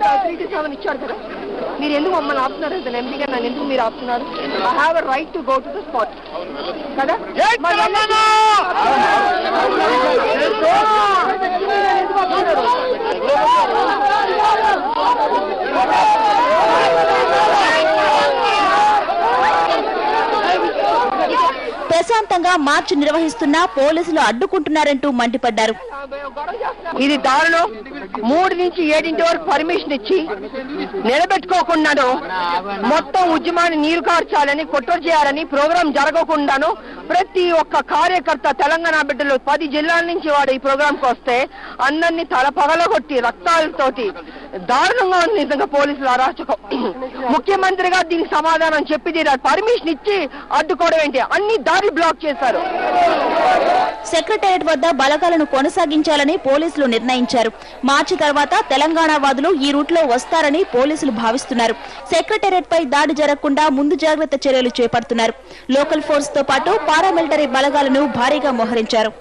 3-7 ఇచ్చారు కదా, మీరు ఎందుకు మమ్మల్ని ఆపుతున్నారు? అతను ఎంపీగా నన్ను ఎందుకు మీరు ఆపుతున్నారు? I have a right to go to the spot కదా. ప్రశాంతంగా మార్చి నిర్వహిస్తున్నా పోలీసులు అడ్డుకుంటున్నారంటూ మండిపడ్డారు. ఇది దారుణం. 3 నుంచి 7 వరకు పర్మిషన్ ఇచ్చి నిలబెట్టుకోకుండాను మొత్తం ఉద్యమాన్ని నీరు కార్చాలని, కుట్ర చేయాలని, ప్రోగ్రాం జరగకుండాను ప్రతి ఒక్క కార్యకర్త తెలంగాణ బిడ్డలు 10 జిల్లాల నుంచి వాడు ఈ ప్రోగ్రాంకి వస్తే అందరినీ తల పగలగొట్టి రక్తాలతోటి దారుణంగా ఉంది నిజంగా పోలీసుల అరాచకం. ముఖ్యమంత్రిగా దీనికి సమాధానం చెప్పి పర్మిషన్ ఇచ్చి అడ్డుకోవడం ఏంటి? అన్ని దారి బ్లాక్ చేశారు. సెక్రటేరియట్ వద్ద బలగాలను కొనసాగించాలని పోలీసులు నిర్ణయించారు. మార్చి తర్వాత తెలంగాణ వాదులు ఈ రూట్లో వస్తారని పోలీసులు భావిస్తున్నారు. సెక్రటేరియట్ పై దాడి జరగకుండా ముందు జాగ్రత్త చర్యలు చేపడుతున్నారు. లోకల్ ఫోర్స్ తో పాటు పారామిలిటరీ బలగాలను భారీగా మోహరించారు.